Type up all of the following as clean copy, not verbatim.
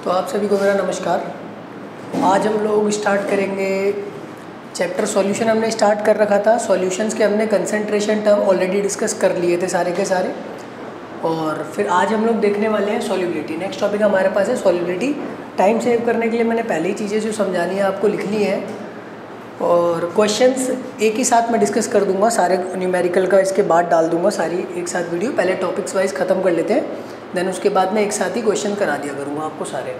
तो आप सभी को मेरा नमस्कार। आज हम लोग स्टार्ट करेंगे चैप्टर सॉल्यूशन। हमने स्टार्ट कर रखा था। सॉल्यूशंस के हमने कंसंट्रेशन टर्म ऑलरेडी डिस्कस कर लिए थे सारे के सारे, और फिर आज हम लोग देखने वाले हैं सॉल्युबिलिटी। नेक्स्ट टॉपिक हमारे पास है सॉल्युबिलिटी। टाइम सेव करने के लिए मैंने पहले ही चीज़ें जो समझानी है आपको लिख ली हैं, और क्वेश्चंस एक ही साथ मैं डिस्कस कर दूंगा, सारे न्यूमेरिकल का इसके बाद डाल दूंगा सारी एक साथ वीडियो। पहले टॉपिक्स वाइज ख़त्म कर लेते हैं, देन उसके बाद में एक साथ ही क्वेश्चन करा दिया करूँगा आपको सारे।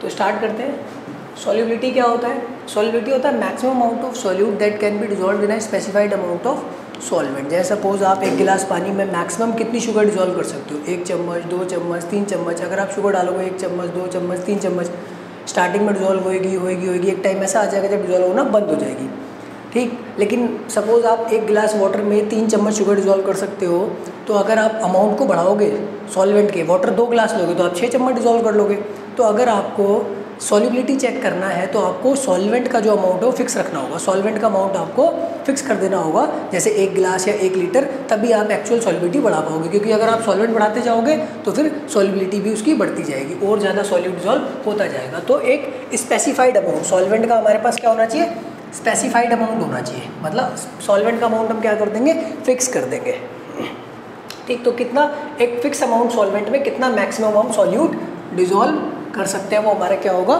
तो स्टार्ट करते हैं। सॉल्युबिलिटी क्या होता है? सॉल्युबिलिटी होता है maximum amount of solute that can be dissolve in a specified amount of solvent. जैसे सपोज आप एक गिलास पानी में मैक्सिमम कितनी शुगर डिजॉल्व कर सकते हो? 1 चम्मच, 2 चम्मच, 3 चम्मच। अगर आप शुगर डालोगे 1 चम्मच, 2 चम्मच, 3 चम्मच, स्टार्टिंग में डिजॉल्व होएगी। एक टाइम ऐसा आ जाएगा जब डिजॉल्व होना बंद हो जाएगी, ठीक। लेकिन सपोज़ आप एक गिलास वाटर में 3 चम्मच शुगर डिजॉल्व कर सकते हो, तो अगर आप अमाउंट को बढ़ाओगे सॉल्वेंट के, वाटर 2 गिलास लोगे तो आप 6 चम्मच डिजॉल्व कर लोगे। तो अगर आपको सॉल्युबिलिटी चेक करना है तो आपको सॉल्वेंट का जो अमाउंट है वो फिक्स रखना होगा। सॉल्वेंट का अमाउंट आपको फिक्स कर देना होगा, जैसे 1 गिलास या 1 लीटर, तभी आप एक्चुअल सॉल्युबिलिटी बढ़ा पाओगे। क्योंकि अगर आप सॉल्वेंट बढ़ाते जाओगे तो फिर सॉल्युबिलिटी भी उसकी बढ़ती जाएगी और ज़्यादा सॉल्यूट डिजॉल्व होता जाएगा। तो एक स्पेसिफाइड अमाउंट सॉल्वेंट का हमारे पास क्या होना चाहिए? स्पेसिफाइड अमाउंट होना चाहिए। मतलब सॉल्वेंट का अमाउंट हम क्या कर देंगे? फिक्स कर देंगे, ठीक। तो कितना एक फिक्स अमाउंट सॉल्वेंट में कितना मैक्सिमम हम सॉल्यूट डिजॉल्व कर सकते हैं, वो हमारा क्या होगा?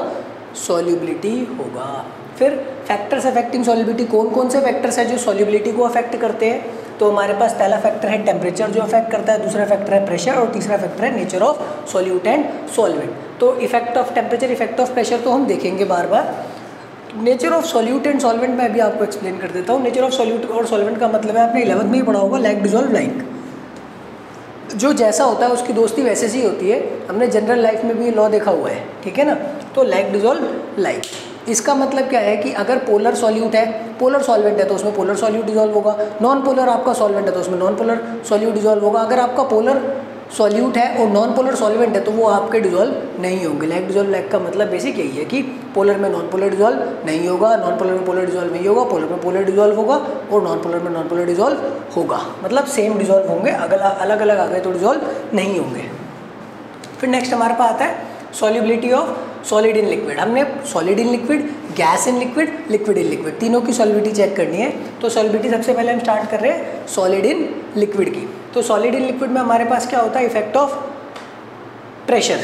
सॉल्युबिलिटी होगा। फिर फैक्टर्स अफेक्टिंग सॉल्युबिलिटी। कौन कौन से फैक्टर्स हैं जो सॉल्युबिलिटी को अफेक्ट करते हैं? तो हमारे पास पहला फैक्टर है टेम्परेचर जो अफेक्ट करता है, दूसरा फैक्टर है प्रेशर, और तीसरा फैक्टर है nature of solute and solvent. तो effect of temperature, effect of pressure तो हम देखेंगे बार बार। Nature of solute and solvent मैं अभी आपको एक्सप्लेन कर देता हूँ। नेचर ऑफ सॉल्यूट और सॉल्वेंट का मतलब है, आपने 11th में ही पढ़ा होगा, लाइक डिजॉल्व लाइक। जो जैसा होता है उसकी दोस्ती वैसे सी होती है। हमने जनरल लाइफ में भी ये लॉ देखा हुआ है, ठीक है ना। तो लाइक डिजॉल्व लाइक, इसका मतलब क्या है कि अगर पोलर सॉल्यूट है, पोलर सॉल्वेंट है तो उसमें पोलर सॉल्यूट डिजॉल्व होगा। नॉन पोलर आपका सॉल्वेंट है तो उसमें नॉन पोलर सॉल्यूट डिजॉल्व होगा। अगर आपका पोलर सॉल्यूट है और नॉन पोलर सॉल्वेंट है तो वो आपके डिजॉल्व नहीं होंगे। लाइक डिजॉल्व लाइक का मतलब बेसिक यही है कि पोलर में नॉन पोलर डिजॉल्व नहीं होगा, नॉन पोलर में पोलर डिजॉल्व नहीं होगा, पोलर में पोलर डिजॉल्व होगा, और नॉन पोलर में नॉन पोलर डिजॉल्व होगा। मतलब सेम डिजॉल्व होंगे, अगर अलग अलग आ गए तो डिजॉल्व नहीं होंगे। फिर नेक्स्ट हमारे पास आता है solubility of solid in liquid. हमने solid in liquid, gas in liquid, liquid in liquid, तीनों की सॉल्युबिलिटी चेक करनी है। तो सॉल्युबिलिटी सबसे पहले हम स्टार्ट कर रहे हैं सॉलिड इन लिक्विड की। तो सॉलिड इन लिक्विड में हमारे पास क्या होता है? Effect of pressure.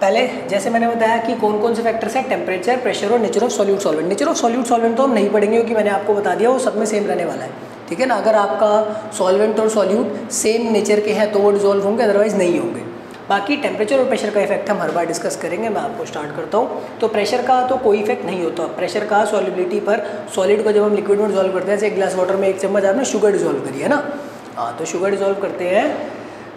पहले जैसे मैंने बताया कि कौन कौन से फैक्टर्स हैं, टेम्परेचर, प्रेशर और nature of solute solvent. Nature of solute solvent तो हम नहीं पढ़ेंगे क्योंकि मैंने आपको बता दिया वो सब में सेम रहने वाला है, ठीक है ना। अगर आपका सॉल्वेंट और सॉल्यूट सेम नेचर के हैं तो वो डिजॉल्व होंगे, अदरवाइज नहीं होंगे। बाकी टेम्परेचर और प्रेशर का इफेक्ट हम हर बार डिस्कस करेंगे। मैं आपको स्टार्ट करता हूँ। तो प्रेशर का तो कोई इफेक्ट नहीं होता। प्रेशर का सॉल्युबिलिटी पर, सॉलिड को जब हम लिक्विड में डिजॉल्व करते हैं, जैसे 1 गिलास वाटर में 1 चम्मच आपने शुगर डिजॉल्व करी है ना, हाँ, तो शुगर डिजॉल्व करते हैं।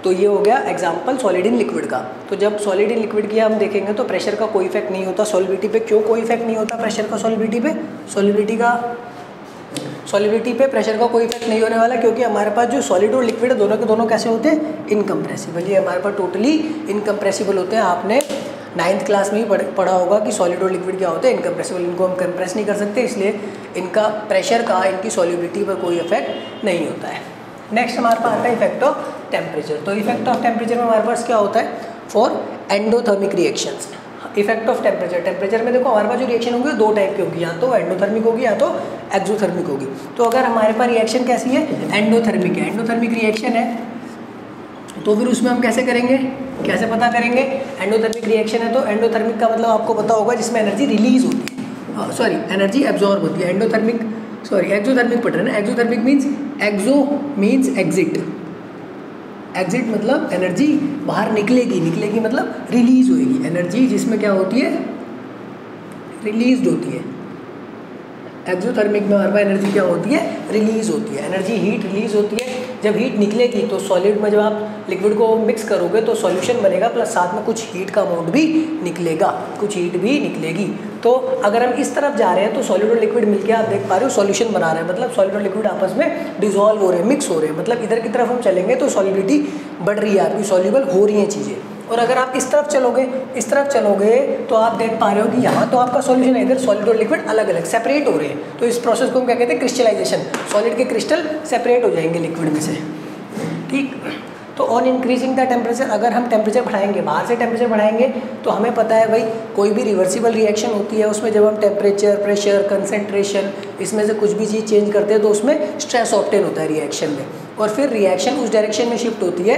तो ये हो गया एग्जाम्पल सॉलिड इन लिक्विड का। तो जब सॉलिड इन लिक्विड की हम देखेंगे तो प्रेशर का कोई इफेक्ट नहीं होता सॉल्युबिलिटी पे। क्यों कोई इफेक्ट नहीं होता प्रेशर का सॉल्युबिलिटी पे? सॉल्युबिलिटी पे प्रेशर का कोई इफेक्ट नहीं होने वाला, क्योंकि हमारे पास जो सॉलिड और लिक्विड है दोनों के दोनों कैसे होते हैं? इनकम्प्रेसिबल। ये हमारे पास टोटली इनकम्प्रेसिबल होते हैं। आपने 9th क्लास में ही पढ़ा होगा कि सॉलिड और लिक्विड क्या होते हैं? इनकम्प्रेसिबल। इनको हम कंप्रेस नहीं कर सकते, इसलिए इनका प्रेशर का इनकी सॉल्युबिलिटी पर कोई इफेक्ट नहीं होता है। नेक्स्ट हमारे पास आता है इफेक्ट ऑफ टेम्परेचर। तो इफेक्ट ऑफ टेम्परेचर में हमारे पास क्या होता है? For endothermic reactions. Effect of temperature, temperature में देखो हमारे पास जो रिएक्शन होगी 2 टाइप की होगी, या तो एंडोथर्मिक होगी या तो एक्सोथर्मिक होगी। तो अगर हमारे पास रिएक्शन कैसी है? एंडोथर्मिक है, एंडोथर्मिक रिएक्शन है, तो फिर उसमें हम कैसे करेंगे, कैसे पता करेंगे? एंडोथर्मिक रिएक्शन है तो एंडोथर्मिक का मतलब आपको पता होगा जिसमें एनर्जी रिलीज होती है, सॉरी एनर्जी एब्जॉर्ब होती है। एंडोथर्मिक, सॉरी एक्सोथर्मिक पढ़ रहे हैं ना। एक्सोथर्मिक मीन्स, एक्सो मीन्स एग्जिट, एग्जिट मतलब एनर्जी बाहर निकलेगी, निकलेगी मतलब रिलीज होएगी। एनर्जी जिसमें क्या होती है? रिलीज होती है। एक्सोथर्मिक में हमारे पास एनर्जी क्या होती है? रिलीज होती है। एनर्जी हीट रिलीज होती है। जब हीट निकलेगी तो सॉलिड में जब आप लिक्विड को मिक्स करोगे तो सॉल्यूशन बनेगा, प्लस साथ में कुछ हीट का अमाउंट भी निकलेगा, कुछ हीट भी निकलेगी। तो अगर हम इस तरफ जा रहे हैं तो सॉलिड और लिक्विड मिलकर आप देख पा रहे हो सॉल्यूशन बना रहे हैं, मतलब सॉलिड और लिक्विड आपस में डिजॉल्व हो रहे हैं, मिक्स हो रहे हैं। मतलब इधर की तरफ हम चलेंगे तो सॉल्युबिलिटी बढ़ रही है, आपकी सॉल्युबल हो रही हैं चीज़ें। और अगर आप इस तरफ चलोगे तो आप देख पा रहे हो कि यहाँ तो आपका सॉल्यूशन है, इधर सॉलिड और लिक्विड अलग अलग सेपरेट हो रहे हैं। तो इस प्रोसेस को हम क्या कहते हैं? क्रिस्टलाइजेशन। सॉलिड के क्रिस्टल सेपरेट हो जाएंगे लिक्विड में से, ठीक। तो ऑन इंक्रीजिंग द टेम्परेचर, अगर हम टेम्परेचर बढ़ाएंगे, बाहर से टेम्परेचर बढ़ाएंगे, तो हमें पता है भाई कोई भी रिवर्सिबल रिएक्शन होती है उसमें जब हम टेम्परेचर, प्रेशर, कंसेंट्रेशन इसमें से कुछ भी चीज़ चेंज करते हैं तो उसमें स्ट्रेस ऑब्टेन होता है रिएक्शन में, और फिर रिएक्शन उस डायरेक्शन में शिफ्ट होती है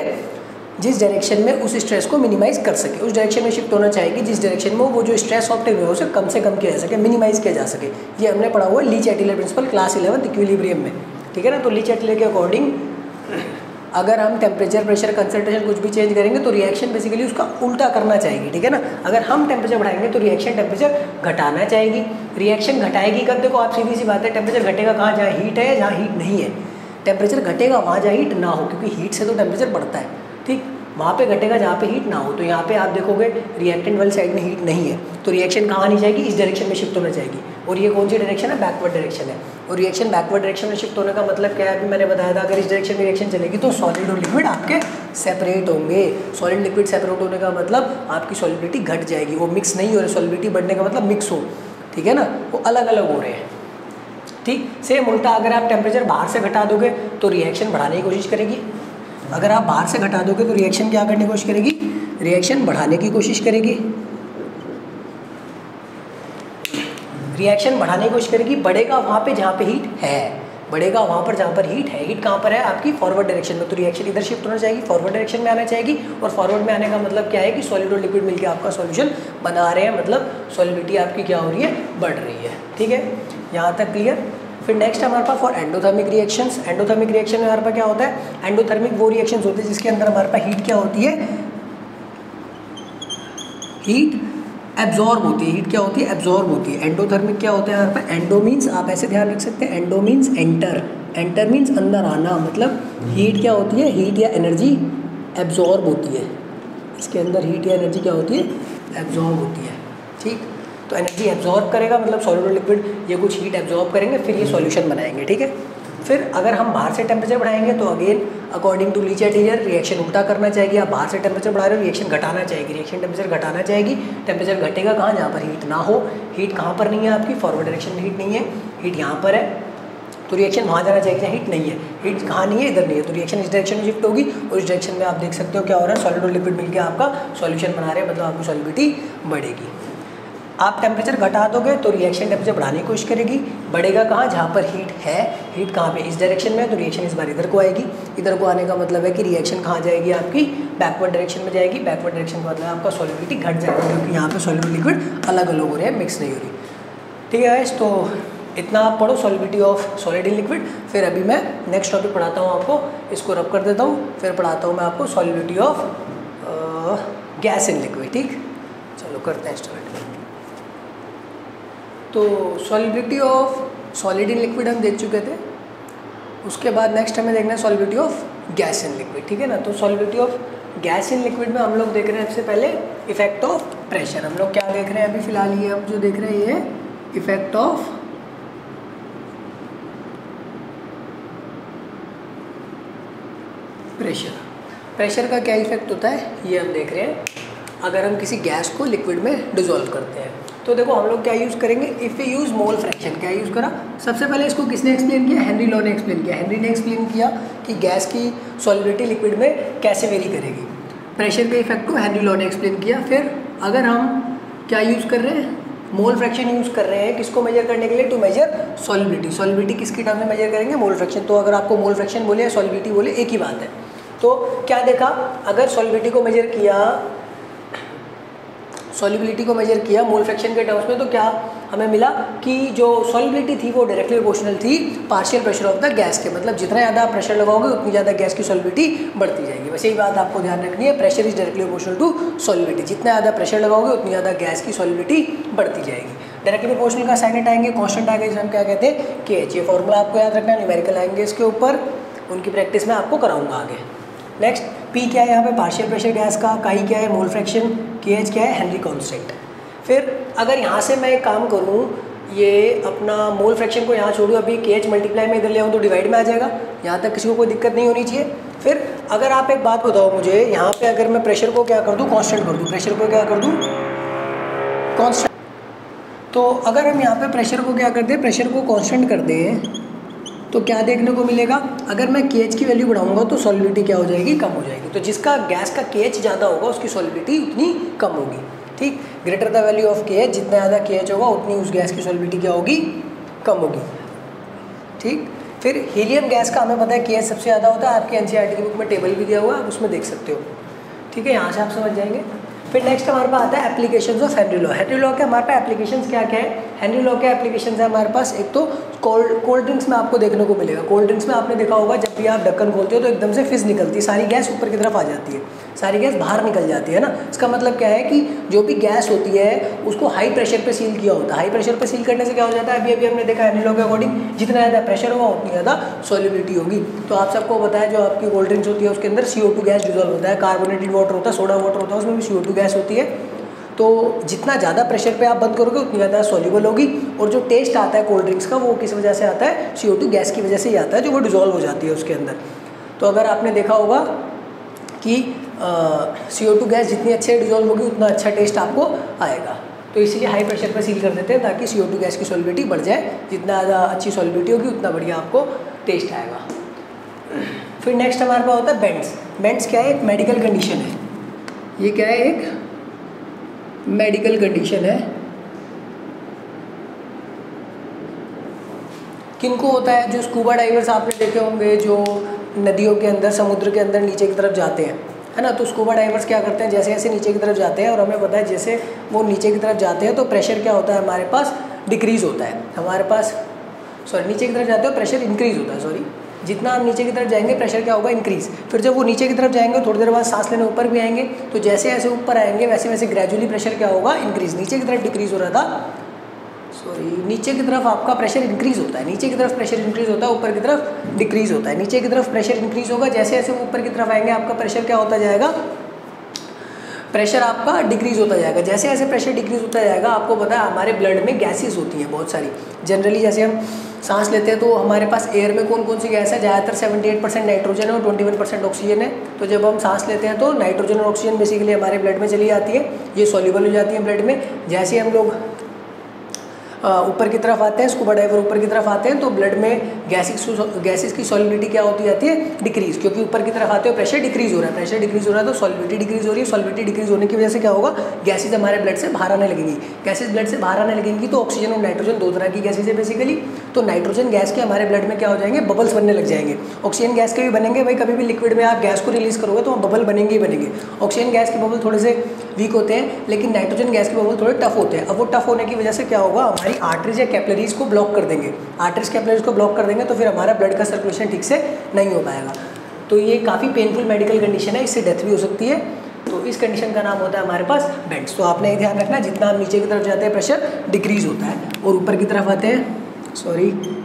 जिस डायरेक्शन में उस स्ट्रेस को मिनिमाइज कर सके, उस डायरेक्शन में शिफ्ट होना चाहिए जिस डायरेक्शन में वो जो स्ट्रेस ऑब्टेन हुआ है उसे कम से कम किया जा सके, मिनिमाइज किया जा सके। ये हमने पढ़ा हुआ है ली-चैटेलर प्रिंसिपल क्लास 11 इक्विलिब्रियम में, ठीक है ना। तो ली-चैटेलर के अकॉर्डिंग अगर हम टेम्परेचर, प्रेशर, कंसंट्रेशन कुछ भी चेंज करेंगे तो रिएक्शन बेसिकली उसका उल्टा करना चाहिए, ठीक है ना। अगर हम टेम्परेचर बढ़ाएंगे तो रिएक्शन टेम्परेचर घटाना चाहेगी, रिएक्शन घटाएगी कब, देखो आप सीधी सी बात है, टेम्परेचर घटेगा कहाँ, जहाँ हीट है, जहाँ हीट नहीं है। टेम्परेचर घटेगा वहाँ जहाँ हीट ना हो, क्योंकि हीट से तो टेम्परेचर बढ़ता है, ठीक, वहाँ पे घटेगा जहाँ पे हीट ना हो। तो यहाँ पे आप देखोगे रिएक्टेंट वाली साइड में हीट नहीं है, तो रिएक्शन कहाँ आनी चाहिए, इस डायरेक्शन में शिफ्ट होना चाहिए, और ये कौन सी डायरेक्शन है, बैकवर्ड डायरेक्शन है। और रिएक्शन बैकवर्ड डायरेक्शन में शिफ्ट होने का मतलब क्या है, अभी मैंने बताया था, अगर इस डायरेक्शन में रिएक्शन चलेगी तो सॉलिड और लिक्विड आपके सेपरेट होंगे। सॉलिड लिक्विड सेपरेट होने का मतलब आपकी सॉलिबिलिटी घट जाएगी, वो मिक्स नहीं हो रहे, सॉलिबिलिटी बढ़ने का मतलब मिक्स हो, ठीक है ना, वो अलग अलग हो रहे हैं, ठीक। सेम उल्टा अगर आप टेम्परेचर बाहर से घटा दोगे तो रिएक्शन बढ़ाने की कोशिश करेगी, अगर आप बाहर से घटा दोगे तो रिएक्शन क्या करने की कोशिश करेगी, रिएक्शन बढ़ाने की कोशिश करेगी, रिएक्शन बढ़ाने की कोशिश करेगी, बढ़ेगा वहाँ पे जहाँ पे हीट है, बढ़ेगा वहाँ पर जहाँ पर हीट है। हीट कहाँ पर है, आपकी फॉरवर्ड डायरेक्शन में, तो रिएक्शन इधर शिफ्ट होना चाहिए, फॉरवर्ड डायरेक्शन में आना चाहिए। और फॉरवर्ड में आने का मतलब क्या है कि सॉलिड और लिक्विड मिलकर आपका सॉल्यूशन बना रहे हैं, मतलब सॉलिबिलिटी आपकी क्या हो रही है, बढ़ रही है, ठीक है, यहाँ तक क्लियर। फिर नेक्स्ट हमारे पास for endothermic reactions, endothermic reaction में हमारे पास क्या होता है, एंडोथर्मिक वो रिएक्शंस होते हैं जिसके अंदर हमारे पास हीट क्या होती है, हीट एब्जॉर्ब होती है, हीट क्या होती है, एब्जॉर्ब होती है। एंडोथर्मिक क्या होता है हमारे पास, एंडो मीन्स आप ऐसे ध्यान रख सकते हैं, endo means enter, enter means अंदर आना, मतलब हीट क्या होती है, हीट या एनर्जी एब्जॉर्ब होती है, इसके अंदर हीट या एनर्जी क्या होती है, एब्जॉर्ब होती है, ठीक। तो एनर्जी एब्जॉर्ब करेगा मतलब सॉलिड और लिक्विड ये कुछ हीट एब्जॉर्ब करेंगे, फिर ये सॉल्यूशन बनाएंगे, ठीक है। फिर अगर हम बाहर से टेम्परेचर बढ़ाएंगे तो अगेन अकॉर्डिंग टू ली-चैटेलर रिएक्शन उल्टा करना चाहिए, आप बाहर से टेम्परेचर बढ़ा रहे हो, रिएक्शन घटाना चाहिए, रिएक्शन टेम्परेचर घटाना चाहिए, टेम्परेचर घटेगा कहाँ, जहाँ पर हीट ना हो। हीट कहाँ पर नहीं है आपकी, फॉरवर्ड डायरेक्शन में हीट नहीं है, हीट यहाँ पर है, तो रिएक्शन वहाँ जाना चाहिए जहाँ हीट नहीं है, हीट कहाँ नहीं है, इधर नहीं है, तो रिएक्शन इस डायरेक्शन में शिफ्ट होगी, और इस डायरेक्शन में आप देख सकते हो क्या हो रहा है, सॉलिड और लिक्विड मिलकर आपका सॉल्यूशन बना रहे हैं, मतलब आपकी सॉलिबिलिटी बढ़ेगी। आप टेम्परेचर घटा दोगे तो रिएक्शन टेम्परेचर बढ़ाने की कोशिश करेगी, बढ़ेगा कहाँ, जहाँ पर हीट है, हीट कहाँ पे, इस डायरेक्शन में, तो रिएक्शन इस बार इधर को आएगी, इधर को आने का मतलब है कि रिएक्शन कहाँ जाएगी आपकी, बैकवर्ड डायरेक्शन में जाएगी, बैकवर्ड डायरेक्शन का मतलब आपका सॉलिबिलिटी घट जाएगी, क्योंकि यहाँ पे सॉलिड लिक्विड अलग अलग हो रहे हैं, मिक्स नहीं हो रही, ठीक है। तो इतना आप पढ़ो solubility of solid in liquid. फिर अभी मैं नेक्स्ट टॉपिक पढ़ाता हूँ आपको, इसको रब कर देता हूँ, फिर पढ़ाता हूँ मैं आपको solubility of gas in liquid, ठीक। चलो करते हैं स्टार्ट। तो solubility of solid in liquid हम देख चुके थे, उसके बाद नेक्स्ट हमें देखना है solubility of gas in liquid, ठीक है ना। तो solubility of gas in liquid में हम लोग देख रहे हैं सबसे पहले इफेक्ट ऑफ प्रेशर। हम लोग क्या देख रहे हैं अभी फिलहाल, ये हम जो देख रहे हैं ये इफेक्ट ऑफ प्रेशर। प्रेशर का क्या इफेक्ट होता है ये हम देख रहे हैं अगर हम किसी गैस को लिक्विड में डिसॉल्व करते हैं। तो देखो हम लोग क्या यूज़ करेंगे, if we use mole fraction. क्या यूज़ करा, सबसे पहले इसको किसने एक्सप्लेन किया, हेनरी लॉ ने एक्सप्लेन किया। हेनरी ने एक्सप्लेन किया कि गैस की सॉलिबिलिटी लिक्विड में कैसे वेरी करेगी, प्रेशर के इफेक्ट को हेनरी लॉ ने एक्सप्लेन किया। फिर अगर हम क्या यूज़ कर रहे हैं, मोल फ्रैक्शन यूज़ कर रहे हैं, किसको मेजर करने के लिए, टू मेजर सॉलिबिलिटी। सॉलिबिलिटी किसकी टर्म में मेजर करेंगे, मोल फ्रैक्शन। तो अगर आपको मोल फ्रैक्शन बोले या सॉलिबिलिटी बोले एक ही बात है। तो क्या देखा, अगर सॉलिबिलिटी को मेजर किया, सॉलिबिलिटी को मेजर किया मोल फ्रैक्शन के टर्म्स में, तो क्या हमें मिला कि जो सॉलिबिलिटी थी वो डायरेक्टली प्रोपोर्शनल थी partial pressure of the gas के। मतलब जितना ज़्यादा आप प्रेशर लगाओगे उतनी ज़्यादा गैस की सॉलिबिलिटी बढ़ती जाएगी। वैसे ही बात आपको ध्यान रखनी है, pressure is directly proportional to solubility. जितना ज़्यादा प्रेशर लगाओगे उतनी ज़्यादा गैस की सॉलिबिलिटी बढ़ती जाएगी। डायरेक्टली प्रोपोर्शनल का साइन आएंगे, कॉन्स्टेंट आएंगे, जिसे हम क्या कहते हैं KH। ये फॉर्मूला आपको याद रखना है, न्यूमेरिकल आएंगे इसके ऊपर, उनकी प्रैक्टिस में आपको कराऊंगा आगे। नेक्स्ट P क्या है यहाँ पे, पार्शियल प्रेशर गैस का, काई क्या है, मोल फ्रैक्शन, KH क्या है, हेनरी कांस्टेंट। फिर अगर यहाँ से मैं एक काम करूँ, ये अपना मोल फ्रैक्शन को यहाँ छोड़ूँ, अभी KH मल्टीप्लाई में इधर ले आऊँ तो डिवाइड में आ जाएगा। यहाँ तक किसी को कोई दिक्कत नहीं होनी चाहिए। फिर अगर आप एक बात बताओ मुझे, यहाँ पे अगर मैं प्रेशर को क्या कर दूँ, कांस्टेंट कर दूँ, प्रेशर को क्या कर दूँ, कांस्टेंट। तो अगर हम यहाँ पे प्रेशर को क्या कर दें, प्रेशर को कांस्टेंट कर दें, तो क्या देखने को मिलेगा, अगर मैं KH की वैल्यू बढ़ाऊंगा तो सॉल्युबिलिटी क्या हो जाएगी, कम हो जाएगी। तो जिसका गैस का KH ज़्यादा होगा उसकी सॉल्युबिलिटी उतनी कम होगी। ठीक, greater the value of KH, जितना ज़्यादा KH होगा उतनी उस गैस की सॉल्युबिलिटी क्या होगी, कम होगी। ठीक, फिर हीलियम गैस का हमें पता है KH सबसे ज़्यादा होता है, आपके NCERT की बुक में टेबल भी दिया हुआ है, आप उसमें देख सकते हो। ठीक है, यहाँ से आप समझ जाएंगे। फिर नेक्स्ट हमारे पास आता है applications of Henry law. Henry law के हमारे पास एप्लीकेशंस क्या क्या है, हेनरी लॉ के एप्लीकेशंस है हमारे पास, एक तो कोल्ड ड्रिंक्स में आपको देखने को मिलेगा। कोल्ड ड्रिंक्स में आपने देखा होगा जब भी आप ढक्कन खोलते हो तो एकदम से फिज निकलती है, सारी गैस ऊपर की तरफ आ जाती है, सारी गैस बाहर निकल जाती है ना। इसका मतलब क्या है कि जो भी गैस होती है उसको हाई प्रेशर पे सील किया होता है। हाई प्रेशर पे सील करने से क्या हो जाता है, अभी अभी हमने देखा हेनरी लॉ के अकॉर्डिंग, जितना ज़्यादा प्रेशर होगा उतनी ज़्यादा सॉल्युबिलिटी होगी। तो आप सबको बताया जो आपकी कोल्ड ड्रिंक्स होती है उसके अंदर CO2 गैस डिजॉल्व होता है, कार्बोनेटेड वाटर होता है, सोडा वाटर होता है, उसमें भी CO2 गैस होती है। तो जितना ज़्यादा प्रेशर पे आप बंद करोगे उतनी ज़्यादा सॉल्युबल होगी। और जो टेस्ट आता है कोल्ड ड्रिंक्स का वो किस वजह से आता है, CO2 गैस की वजह से ही आता है, जो वो डिजॉल्व हो जाती है उसके अंदर। तो अगर आपने देखा होगा कि CO2 गैस जितनी अच्छे डिजॉल्व होगी उतना अच्छा टेस्ट आपको आएगा। तो इसीलिए हाई प्रेशर पर सील कर देते हैं ताकि CO2 गैस की सॉल्युबिलिटी बढ़ जाए, जितना ज़्यादा अच्छी सॉल्युबिलिटी होगी उतना बढ़िया आपको टेस्ट आएगा। फिर नेक्स्ट हमारे पास होता है बेंड्स। बेंड्स क्या है, एक मेडिकल कंडीशन है। ये क्या है, एक मेडिकल कंडीशन है। किनको होता है, जो स्कूबा डाइवर्स आपने देखे होंगे जो नदियों के अंदर, समुद्र के अंदर नीचे की तरफ जाते हैं, है ना। तो स्कूबा डाइवर्स क्या करते हैं, जैसे जैसे नीचे की तरफ जाते हैं, और हमें पता है जैसे वो नीचे की तरफ जाते हैं तो प्रेशर क्या होता है हमारे पास, डिक्रीज़ होता है हमारे पास, नीचे की तरफ जाते हो प्रेशर इंक्रीज़ होता है, जितना आप नीचे की तरफ जाएंगे प्रेशर क्या होगा, इंक्रीज़। फिर जब वो नीचे की तरफ जाएंगे थोड़ी देर बाद सांस लेने ऊपर भी आएंगे, तो जैसे जैसे ऊपर आएंगे वैसे वैसे ग्रेजुअली प्रेशर क्या होगा, इंक्रीज़। नीचे की तरफ डिक्रीज़ हो रहा था, नीचे की तरफ आपका प्रेशर इंक्रीज़ होता है, नीचे की तरफ प्रेशर इंक्रीज़ होता है, ऊपर की तरफ डिक्रीज़ होता है। नीचे की तरफ प्रेशर इंक्रीज़ होगा, जैसे जैसे ऊपर की तरफ आएंगे आपका प्रेशर क्या होता जाएगा, प्रेशर आपका डिक्रीज़ होता जाएगा। जैसे जैसे प्रेशर डिक्रीज़ होता जाएगा, आपको पता है हमारे ब्लड में गैसेस होती हैं बहुत सारी। जनरली जैसे हम सांस लेते हैं तो हमारे पास एयर में कौन कौन सी गैस है, ज़्यादातर 78% नाइट्रोजन है और 21% ऑक्सीजन है। तो जब हम सांस लेते हैं तो नाइट्रोजन और ऑक्सीजन बेसिकली हमारे ब्लड में चली जाती है, ये सॉल्युबल हो जाती है ब्लड में। जैसे हम लोग ऊपर की तरफ आते हैं, स्कूबा डाइवर ऊपर की तरफ आते हैं तो ब्लड में गैसेस की सॉल्युबिलिटी क्या होती जाती है, डिक्रीज़, क्योंकि ऊपर की तरफ आते हो प्रेशर डिक्रीज़ हो रहा है, प्रेशर डिक्रीज़ हो रहा है तो सॉल्युबिलिटी डिक्रीज़ हो रही है। सॉल्युबिलिटी डिक्रीज़ होने की वजह से क्या होगा, गैसेज हमारे ब्लड से बाहर आने लगेंगी। गैसेज ब्लड से बाहर आने लगेंगी तो ऑक्सीजन और नाइट्रोजन दो तरह की गैसेज है बेसिकली। तो नाइट्रोजन गैस के हमारे ब्लड में क्या हो जाएंगे, बबल्स बनने लग जाएंगे। ऑक्सीजन गैस के भी बनेंगे, भाई कभी भी लिक्विड में आप गैस को रिलीज़ करोगे तो बबल बनेंगे ही बनेंगे। ऑक्सीजन गैस के बबल थोड़े से वीक होते हैं, लेकिन नाइट्रोजन गैस के बबल थोड़े टफ होते हैं। अब वो टफ होने की वजह से क्या होगा, हमारी आर्टरीज या कैपिलरीज को ब्लॉक कर देंगे। आर्टरीज कैपिलरीज को ब्लॉक कर देंगे तो फिर हमारा ब्लड का सर्कुलेशन ठीक से नहीं हो पाएगा। तो ये काफ़ी पेनफुल मेडिकल कंडीशन है, इससे डेथ भी हो सकती है। तो इस कंडीशन का नाम होता है हमारे पास बेंड्स। तो आपने ध्यान रखना, जितना हम नीचे की तरफ जाते हैं प्रेशर डिक्रीज़ होता है, और ऊपर की तरफ आते हैं,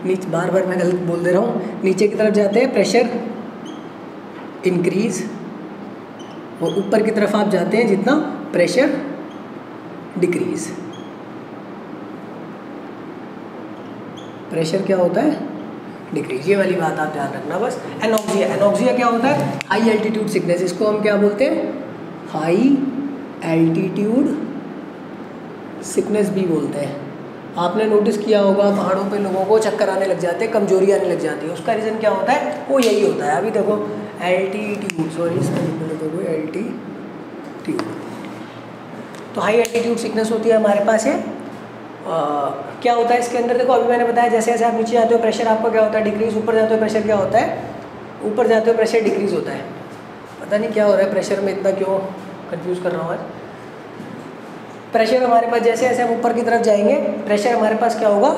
नीचे बार बार मैं गलत बोल दे रहा हूँ, नीचे की तरफ जाते हैं प्रेशर इंक्रीज़, और ऊपर की तरफ आप जाते हैं जितना प्रेशर डिक्रीज़। प्रेशर क्या होता है, डिक्रीज। ये वाली बात आप ध्यान रखना बस। एनॉक्सिया, एनॉक्सिया क्या होता है, हाई एल्टीट्यूड सिकनेस। इसको हम क्या बोलते हैं, हाई एल्टीट्यूड सिकनेस भी बोलते हैं। आपने नोटिस किया होगा पहाड़ों पे लोगों को चक्कर आने लग जाते हैं, कमजोरी आने लग जाती है, उसका रीज़न क्या होता है, वो यही होता है। अभी देखो एल्टीट्यूड, देखो एल्टीट्यूड, तो हाई एल्टीट्यूड सिकनेस होती है हमारे पास है। क्या होता है इसके अंदर, देखो अभी मैंने बताया जैसे जैसे आप नीचे जाते हो प्रेशर आपका क्या होता है, डिक्रीज। ऊपर जाते हो प्रेशर क्या होता है, ऊपर जाते हो प्रेशर डिक्रीज होता है। पता नहीं क्या हो रहा है प्रेशर में, इतना क्यों कंफ्यूज कर रहा हूँ आज। प्रेशर हमारे पास जैसे जैसे हम ऊपर की तरफ जाएंगे प्रेशर हमारे पास क्या होगा,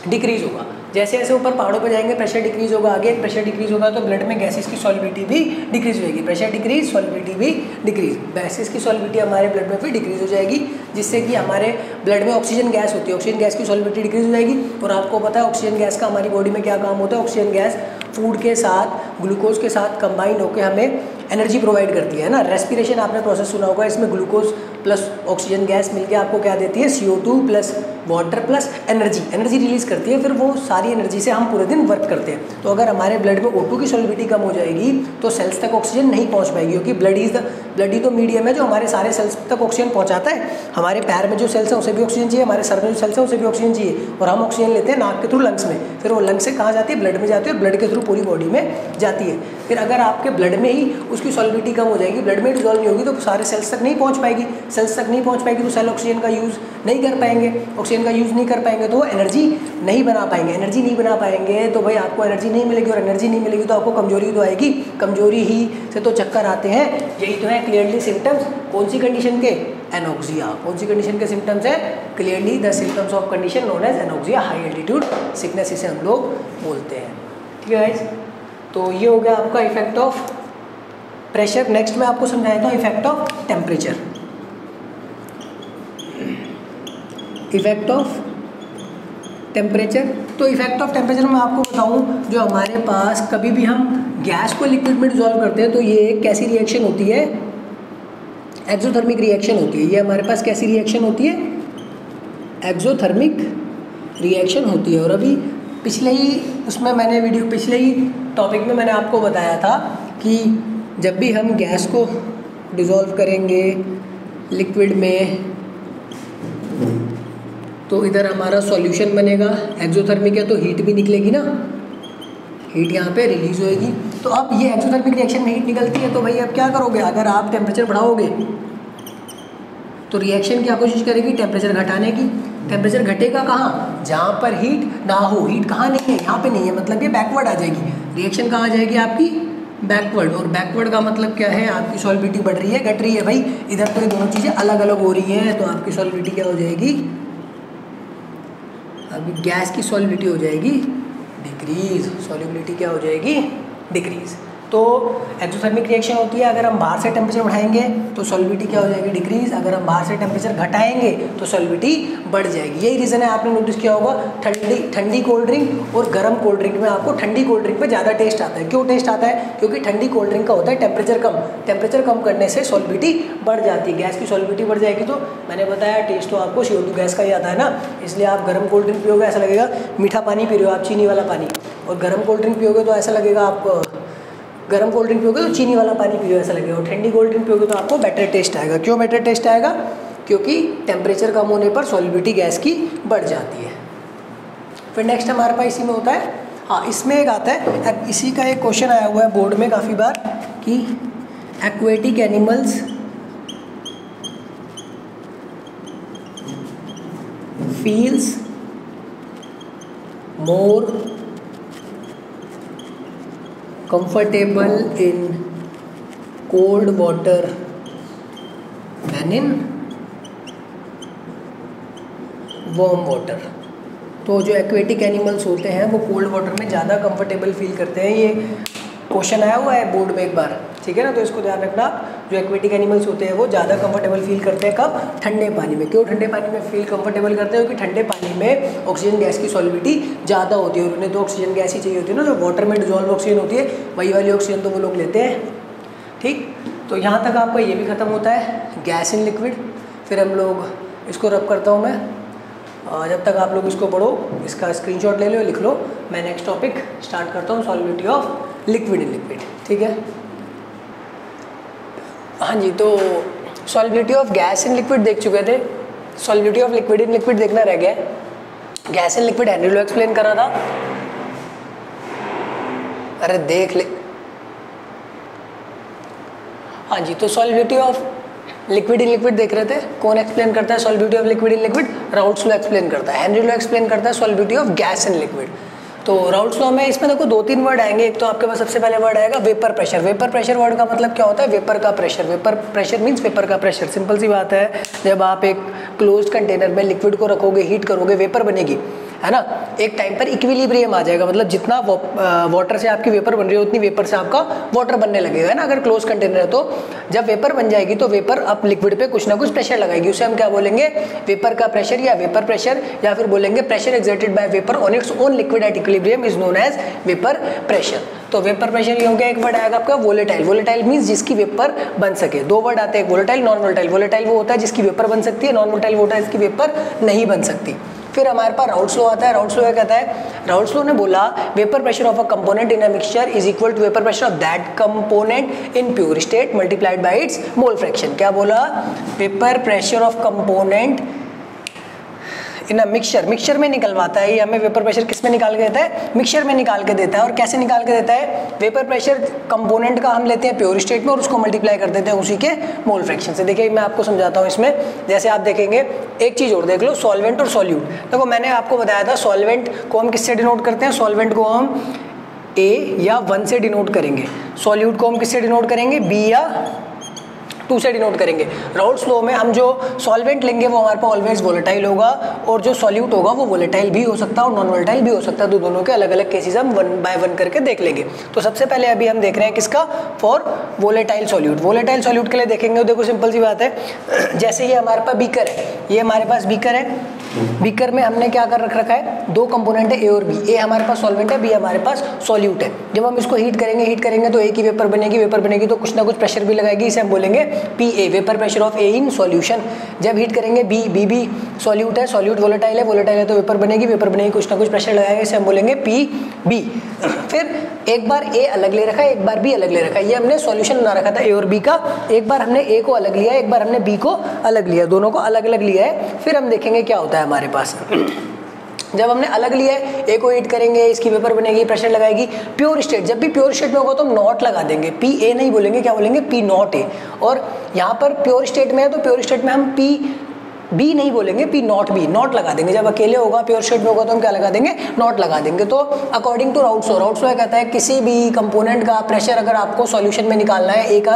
डिक्रीज होगा। जैसे जैसे ऊपर पहाड़ों पर जाएंगे प्रेशर डिक्रीज होगा, आगे प्रेशर डिक्रीज होगा तो ब्लड में गैसेस की सॉल्युबिलिटी भी डिक्रीज होगी। प्रेशर डिक्रीज, सॉल्युबिलिटी भी डिक्रीज, गैसेस की सॉल्युबिलिटी हमारे ब्लड में भी डिक्रीज हो जाएगी, जिससे कि हमारे ब्लड में ऑक्सीजन गैस होती है, ऑक्सीजन गैस की सॉल्युबिलिटी डिक्रीज हो जाएगी। और आपको पता है ऑक्सीजन गैस का हमारी बॉडी में क्या काम होता है, ऑक्सीजन गैस फूड के साथ, ग्लूकोज के साथ कंबाइंड होकर हमें एनर्जी प्रोवाइड करती है ना। रेस्पिरेशन आपने प्रोसेस सुना होगा, इसमें ग्लूकोज प्लस ऑक्सीजन गैस मिलकर आपको क्या देती है, CO2 plus water plus energy, energy release करती है, फिर वो सारी एनर्जी से हम पूरे दिन वर्क करते हैं। तो अगर हमारे ब्लड में O2 की सॉल्युबिलिटी कम हो जाएगी तो सेल्स तक ऑक्सीजन नहीं पहुंच पाएगी, क्योंकि ब्लड ही तो मीडियम है जो हमारे सारे सेल्स तक ऑक्सीजन पहुंचाता है। हमारे पैर में जो सेल्स हैं उसे भी ऑक्सीजन चाहिए, हमारे सर में जो सेल्स हैं उसे भी ऑक्सीजन चाहिए, और हम ऑक्सीजन लेते हैं नाक के थ्रू लंग्स में, फिर वो लंग्स से कहाँ जाती है, ब्लड में जाती है, और ब्लड के थ्रू पूरी बॉडी में जाती है। फिर अगर आपके ब्लड में ही उसकी सॉल्युबिलिटी कम हो जाएगी, ब्लड में डिजॉल्व नहीं होगी, तो सारे सेल्स तक नहीं पहुँच पाएगी, सेल्स तक नहीं पहुँच पाएगी तो सेल ऑक्सीजन का यूज़ नहीं कर पाएंगे, ऑक्सीजन का यूज़ नहीं कर पाएंगे तो वो एनर्जी नहीं बना पाएंगे, एनर्जी नहीं बना पाएंगे तो भाई आपको एनर्जी नहीं मिलेगी, और एनर्जी नहीं मिलेगी तो आपको कमजोरी तो आएगी, कमजोरी ही से तो चक्कर आते हैं। यही तो है क्लियरली सिम्टम्स कौन सी कंडीशन के, एनोक्सिया। कौन सी कंडीशन के सिम्टम्स है, clearly the symptoms of condition known as anoxia, high altitude sickness इसे हम लोग बोलते हैं। ठीक है गाइस, तो ये हो गया आपका इफेक्ट ऑफ प्रेशर। नेक्स्ट मैं आपको समझाता हूँ effect of temperature. Effect of temperature, तो इफेक्ट ऑफ टेम्परेचर मैं आपको बताऊं, जो हमारे पास कभी भी हम गैस को लिक्विड में डिजॉल्व करते हैं तो ये एक कैसी रिएक्शन होती है, एक्सोथर्मिक रिएक्शन होती है। ये हमारे पास कैसी रिएक्शन होती है, एक्सोथर्मिक रिएक्शन होती है। और अभी पिछले ही उसमें मैंने पिछले ही टॉपिक में मैंने आपको बताया था कि जब भी हम गैस को डिजॉल्व करेंगे लिक्विड में तो इधर हमारा सॉल्यूशन बनेगा, एक्सोथर्मिक है तो हीट भी निकलेगी ना, हीट यहाँ पे रिलीज होएगी। तो अब ये एक्सोथर्मिक रिएक्शन में हीट निकलती है तो भाई अब क्या करोगे, अगर आप टेम्परेचर बढ़ाओगे तो रिएक्शन क्या कोशिश करेगी, टेम्परेचर घटाने की। टेम्परेचर घटेगा कहाँ, जहाँ पर हीट ना हो, हीट कहाँ नहीं है, यहाँ पे नहीं है, मतलब ये बैकवर्ड आ जाएगी, रिएक्शन कहाँ आ जाएगी आपकी, बैकवर्ड। और बैकवर्ड का मतलब क्या है, आपकी सॉल्युबिलिटी बढ़ रही है घट रही है, भाई इधर तो ये दोनों चीज़ें अलग अलग हो रही हैं, तो आपकी सॉल्युबिलिटी क्या हो जाएगी, अभी गैस की सॉल्युबिलिटी हो जाएगी डिक्रीज, सॉल्युबिलिटी क्या हो जाएगी, डिक्रीज। तो एक्सोथर्मिक रिएक्शन होती है, अगर हम बाहर से टेम्परेचर बढ़ाएंगे तो सॉल्युबिलिटी क्या हो जाएगी, डिक्रीज, अगर हम बाहर से टेम्परेचर घटाएंगे तो सॉल्युबिलिटी बढ़ जाएगी। यही रीज़न है, आपने नोटिस किया होगा ठंडी कोल्ड ड्रिंक और गर्म कोल्ड ड्रिंक में आपको ठंडी कोल्ड ड्रिंक पे ज़्यादा टेस्ट आता है। क्यों टेस्ट आता है, क्योंकि ठंडी कोल्ड ड्रिंक का होता है टेम्परेचर कम करने से सॉल्युबिलिटी बढ़ जाती है, गैस की सॉल्युबिलिटी बढ़ जाएगी। तो मैंने बताया टेस्ट तो आपको CO2 गैस का ही आता है ना, इसलिए आप गर्म कोल्ड ड्रिंक पियोगे ऐसा लगेगा मीठा पानी पी रहे हो आप, चीनी वाला पानी, और गर्म कोल्ड ड्रिंक पियोगे तो ऐसा लगेगा आप गर्म कोल्ड ड्रिंक पियोगे तो चीनी वाला पानी पियो ऐसा लगेगा, और ठंडी कोल्ड ड्रिंक पियोगे तो आपको बेटर टेस्ट आएगा। क्यों बेटर टेस्ट आएगा, क्योंकि टेम्परेचर कम होने पर सॉल्युबिलिटी गैस की बढ़ जाती है। फिर नेक्स्ट हमारे पास इसी में होता है, हाँ इसमें एक आता है, इसी का एक क्वेश्चन आया हुआ है बोर्ड में काफ़ी बार कि aquatic animals feels more comfortable in cold water than in warm water। तो जो एक्वेटिक एनिमल्स होते हैं वो कोल्ड वाटर में ज़्यादा कंफर्टेबल फील करते हैं। ये क्वेश्चन आया हुआ है बोर्ड में एक बार, ठीक है ना, तो इसको ध्यान रखना। जो एक्वेटिक एनिमल्स होते हैं वो ज़्यादा कंफर्टेबल फील करते हैं कब, ठंडे पानी में। क्यों ठंडे पानी में फील कंफर्टेबल करते हैं, क्योंकि ठंडे पानी में ऑक्सीजन गैस की सॉल्युबिलिटी ज़्यादा होती है, और उन्हें तो ऑक्सीजन गैस ही चाहिए होती है ना, जो वाटर में डिजॉल्व ऑक्सीजन होती है वही वाली ऑक्सीजन तो वो लोग लेते हैं। ठीक, तो यहाँ तक आपका ये भी ख़त्म होता है गैस इन लिक्विड। फिर हम लोग इसको रब करता हूँ मैं, जब तक आप लोग इसको पढ़ो, इसका स्क्रीनशॉट ले लो, लिख लो। मैं नेक्स्ट टॉपिक स्टार्ट करता हूँ, solubility of liquid in liquid. ठीक है, हाँ जी, तो solubility of gas in liquid देख चुके थे, solubility of liquid in liquid देखना रह गया। Gas in liquid Henry low explain करा था, अरे देख ले। हाँ जी, तो solubility of liquid in liquid देख रहे थे, कौन एक्सप्लेन करता है solubility of liquid in liquid, Raoult's law explain करता है। हेनरी लो एक्सप्लेन करता है solubility of gas in liquid. तो राउल्ट्स लॉ में इसमें देखो 2-3 वर्ड आएंगे। एक तो आपके पास सबसे पहले वर्ड आएगा vapour pressure. Vapour pressure word का मतलब क्या होता है, वेपर का pressure. Vapour pressure means vapour का प्रेशर। सिंपल सी बात है, जब आप एक क्लोज्ड कंटेनर में लिक्विड को रखोगे, हीट करोगे, वेपर बनेगी, है ना। एक टाइम पर इक्विलिब्रियम आ जाएगा, मतलब जितना वाटर से आपकी वेपर बन रही है उतनी वेपर से आपका वाटर बनने लगेगा, है ना। अगर क्लोज कंटेनर है तो जब वेपर बन जाएगी तो वेपर अब लिक्विड पे कुछ ना कुछ प्रेशर लगाएगी, उसे हम क्या बोलेंगे, वेपर का प्रेशर या वेपर प्रेशर, या फिर बोलेंगे pressure exerted by vapour on its own liquid at equilibrium is known as vapour pressure. तो वेपर प्रेशर ये हो गया। एक वर्ड आएगा आपका वोलेटाइल। वोलेटाइल मींस जिसकी वेपर बन सके। 2 वर्ड आते हैं, वोलेटाइल, नॉन वोलेटाइल। वोलेटाइल वो होता है जिसकी वेपर बन सकती है, नॉन वोलेटाइल वो होता है जिसकी वेपर नहीं बन सकती। फिर हमारे पास राउल्ट्स लॉ आता है। राउल्ट्स लॉ क्या कहता है? राउल्ट्स लॉ ने बोला vapour pressure of a component in a mixture is equal to vapour pressure of that component in pure state multiplied by its mole fraction. क्या बोला? Vapour pressure of component in mixture, mixture में निकलवाता है ये हमें vapour pressure, किस में निकाल के देता है? मिक्सचर में निकाल के देता है। और कैसे निकाल के देता है? वेपर प्रेशर कंपोनेंट का हम लेते हैं प्योर स्टेट में और उसको मल्टीप्लाई कर देते हैं उसी के मोल फ्रैक्शन से। देखिए मैं आपको समझाता हूँ इसमें। जैसे आप देखेंगे, एक चीज़ और देख लो, सॉल्वेंट और सॉल्यूट। देखो मैंने आपको बताया था सॉल्वेंट को हम किससे डिनोट करते हैं? सॉल्वेंट को हम A या 1 से डिनोट करेंगे, सॉल्यूट को हम किससे डिनोट करेंगे? B या 2 से डिनोट करेंगे। राउल्ट्स लॉ में हम जो सॉल्वेंट लेंगे वो हमारे पास ऑलवेज वोलेटाइल होगा और जो सॉल्यूट होगा वो वोलेटाइल भी हो सकता है और नॉन वोलेटाइल भी हो सकता है। तो दोनों के अलग अलग केसेस हम 1 बाय 1 करके देख लेंगे। तो सबसे पहले अभी हम देख रहे हैं किसका? For volatile solute. Volatile solute के लिए देखेंगे, देखो सिंपल सी बात है। जैसे ये हमारे पास बीकर है, ये हमारे पास बीकर है। बीकर में हमने क्या कर रखा है? 2 कंपोनेंट है A और B। A हमारे पास सॉल्वेंट है, B हमारे पास सॉल्यूट है। जब हम इसको हीट करेंगे तो A की वेपर बनेगी, वेपर बनेगी तो कुछ ना कुछ प्रेशर भी लगाएगी, इसे हम बोलेंगे PA, vapour pressure of A in solution. जब हीट करेंगे B भी सॉल्यूट है, सॉल्यूट वोलेटाइल है तो वेपर बनेगी, कुछ ना कुछ प्रेशर लगाएगा, इसे हम बोलेंगे PB। फिर एक बार A अलग ले रखा है, एक बार B अलग ले रखा है। ये हमने सॉल्यूशन बना रखा था A और B का। एक बार हमने A को अलग लिया, एक बार हमने B को अलग लिया, दोनों को अलग अलग लिया है। फिर हम देखेंगे क्या होता है हमारे पास। जब हमने अलग लिया है, A को हीट करेंगे, इसकी वेपर बनेगी, प्रेशर लगाएगी। प्योर स्टेट, जब भी प्योर स्टेट में होगा तो हम नॉट लगा देंगे, PA नहीं बोलेंगे, क्या बोलेंगे? P nought A। और यहाँ पर प्योर स्टेट में है तो प्योर स्टेट में हम B नहीं बोलेंगे, P नॉट B, नॉट लगा देंगे। जब अकेले होगा प्योर स्टेट में होगा तो हम क्या लगा देंगे? नॉट लगा देंगे। तो अकॉर्डिंग टू राउल्ट्स लॉ कहता है किसी भी कंपोनेंट का प्रेशर अगर आपको सॉल्यूशन में निकालना है, एक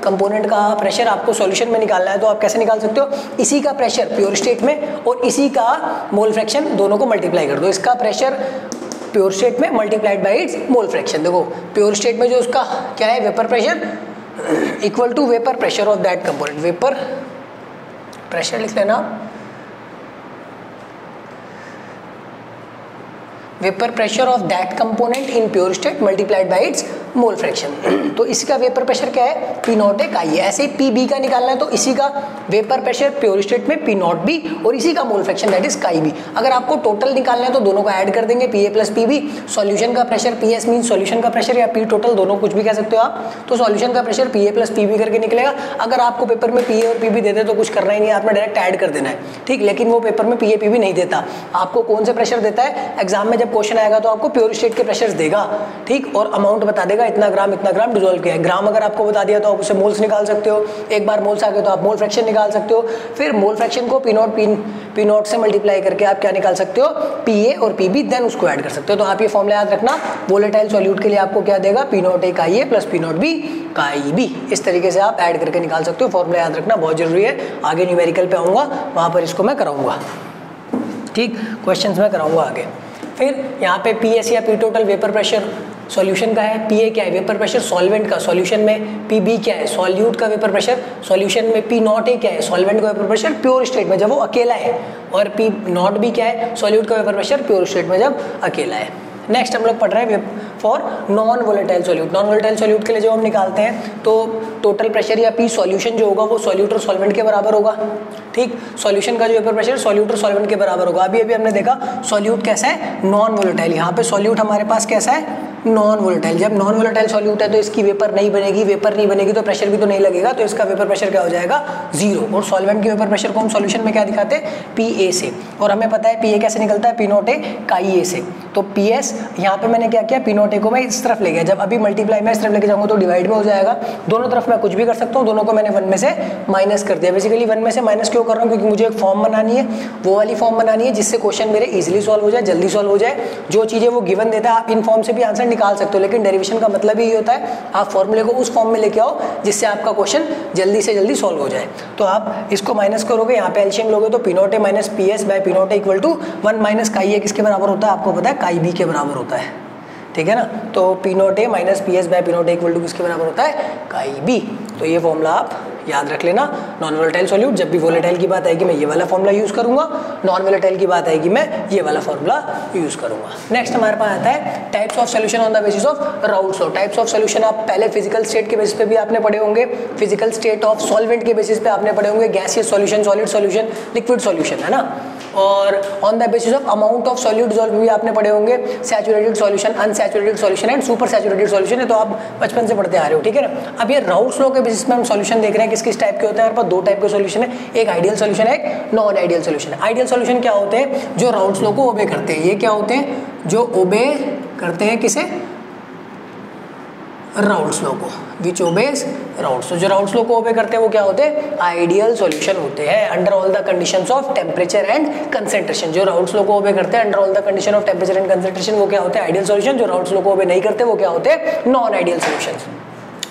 कंपोनेंट का प्रेशर आपको सॉल्यूशन में निकालना है तो आप कैसे निकाल सकते हो? इसी का प्रेशर प्योर स्टेट में और इसी का मोल फ्रैक्शन, दोनों को मल्टीप्लाई कर दो। इसका प्रेशर प्योर स्टेट में multiplied by its mole fraction. देखो प्योर स्टेट में जो उसका क्या है? Vapour pressure equal to vapour pressure of that component. Vapour pressure लिख लेना, vapour pressure of that component in pure state multiplied by its mole fraction. तो इसका वेपर प्रेशर क्या है? P नॉट है, काई है। ऐसे ही PB का निकालना है तो इसी का वेपर प्रेशर प्योर स्टेट में P नॉट B और इसी का मोल फ्रैक्शन दैट इज काई B। अगर आपको टोटल निकालना है तो दोनों को ऐड कर देंगे, PA प्लस PB। सॉल्यूशन का प्रेशर PS मीन सॉल्यूशन का प्रेशर या P टोटल, दोनों कुछ भी कह सकते हो आप। तो सॉल्यूशन का प्रेशर PA प्लस PB करके निकलेगा। अगर आपको पेपर में PA और PB देते तो कुछ करना ही नहीं, आपने डायरेक्ट ऐड कर देना है, ठीक। लेकिन वो पेपर में PA PB नहीं देता, आपको कौन से प्रेशर देता है? एग्जाम में जब क्वेश्चन आएगा तो आपको प्योर स्टेट के प्रेशर देगा, ठीक, और अमाउंट बता देगा, इतना ग्राम डिसॉल्व किया है। ग्राम अगर आपको बता दिया तो आप उसे मोल्स निकाल सकते हो। एक बार मोल्स आ गए तो आप मोल फ्रैक्शन निकाल सकते हो। फिर मोल फ्रैक्शन को P नॉट से मल्टीप्लाई करके आप क्या निकाल सकते हो? PA और PB, देन उसको ऐड कर सकते हो। तो आप ये फॉर्मूला याद रखना, वोलेटाइल सॉल्यूट के लिए आपको क्या देगा? P नॉट A काई A plus P not B काई B। इस तरीके से आप ऐड करके निकाल सकते हो। फॉर्मूला याद रखना बहुत जरूरी है, आगे न्यूमेरिकल पे आऊँगा वहाँ पर इसको मैं कराऊंगा, ठीक, क्वेश्चंस में कराऊंगा आगे। फिर यहाँ पे PS या P total vapour pressure solution का है, PA क्या है? वेपर प्रेशर सॉल्वेंट का सॉल्यूशन में, PB क्या है? सॉल्यूट का वेपर प्रेशर सॉल्यूशन में, P नॉट A क्या है? सॉल्वेंट का वेपर प्रेशर प्योर स्टेट में जब वो अकेला है, और P नॉट B क्या है? सॉल्यूट का वेपर प्रेशर प्योर स्टेट में जब अकेला है। नेक्स्ट हम लोग पढ़ रहे हैं for non volatile solute. Non volatile solute के लिए जब हम निकालते हैं तो टोटल प्रेशर या P सॉल्यूशन जो होगा वो सॉल्यूट और सॉल्वेंट के बराबर होगा, ठीक। सॉल्यूशन का जो वेपर प्रेशर सॉल्यूट और सॉल्वेंट के बराबर होगा। अभी हमने देखा सॉल्यूट कैसा है? Non volatile. यहाँ पे सॉल्यूट हमारे पास कैसा है? Non volatile. जब नॉन वोलेटाइल सॉल्यूट है तो इसकी वेपर नहीं बनेगी, वेपर नहीं बनेगी तो प्रेशर भी तो नहीं लगेगा, तो इसका वेपर प्रेशर क्या हो जाएगा? 0। और सॉल्वेंट के वेपर प्रेशर को हम सॉल्यूशन में क्या दिखाते हैं? PA से। और हमें पता है PA कैसे निकलता है? P नॉट A काई A से। तो PS यहाँ पे मैंने क्या किया? P नॉट A को मैं इस तरफ ले गया, जब अभी मल्टीप्लाई में इस तरफ लेके जाऊंगा तो डिवाइड में हो जाएगा। दोनों तरफ मैं कुछ भी कर सकता हूँ, दोनों को मैंने 1 में से माइनस कर दिया। बेसिकली 1 में से माइनस क्यों कर रहा हूँ? क्योंकि मुझे एक फॉर्म बनानी है, वो वाली फॉर्म बनानी है जिससे क्वेश्चन मेरे इजीली सॉल्व हो जाए, जल्दी सॉल्व हो जाए। जो चीज़ें वो गिवन देता है आप इन फॉर्म से भी आंसर निकाल सकते हो, लेकिन डेरिवेशन का मतलब ही होता है आप फॉर्मूले को उस फॉर्म में लेके आओ जिससे आपका क्वेश्चन जल्दी से जल्दी सॉल्व हो जाए। तो आप इसको माइनस करोगे, यहाँ पे एलसीएम लोगे तो P nought A minus PS by P nought A equal to 1 minus chi A किसके बराबर होता है? आपको पता है काई B के बराबर होता है, ठीक है ना। तो P nought A minus PS by P nought A equal to किसके बराबर होता है? काई B। तो ये फॉर्मूला आप याद रख लेना। नॉन वोलेटाइल सॉल्यूट, जब भी वोलेटाइल की बात आएगी मैं ये वाला फॉर्मूला यूज करूंगा, नॉन वोलेटाइल की बात आएगी मैं ये वाला फॉर्मूला यूज करूंगा। नेक्स्ट हमारे पास आता है types of solution on the basis of Raoult's law. Types of solution आप पहले फिजिकल स्टेट के बेसिस पे भी आपने पढ़े होंगे, फिजिकल स्टेट ऑफ सॉल्वेंट के बेसिस पे आपने पढ़े होंगे, gaseous solution, solid solution, liquid solution, है ना। और on the basis of amount of solute dissolve भी आपने पढ़े होंगे, saturated solution, unsaturated solution and super saturated solution है, तो आप बचपन से पढ़ते आ रहे हो, ठीक है ना। अब ये राउल्ट्स लॉ के बेसिस में हम सॉल्यूशन देख रहे हैं, किस किस टाइप के होते हैं। हमारे पास दो टाइप के सॉल्यूशन है, एक आइडियल सॉल्यूशन है, एक नॉन आइडियल सॉल्यूशन है। आइडियल सॉल्यूशन क्या होते हैं, जो राउल्ट्स लॉ को ओबे करते हैं। ये क्या होते हैं, जो ओबे करते हैं किसे, राउल्ट्स लॉ को, विच ओबेज राउल्ट्स लॉ। जो राउल्ट्स लॉ को ओबे करते हैं वो क्या होते हैं, आइडियल सॉल्यूशन होते हैं under all the conditions of temperature and concentration. जो राउल्ट्स लॉ को ओबे करते हैं under all the condition of temperature and concentration वो क्या होते हैं, आइडियल सॉल्यूशन। जो राउल्ट्स लॉ को ओबे नहीं करते वो क्या होते हैं, नॉन आइडियल सॉल्यूशन।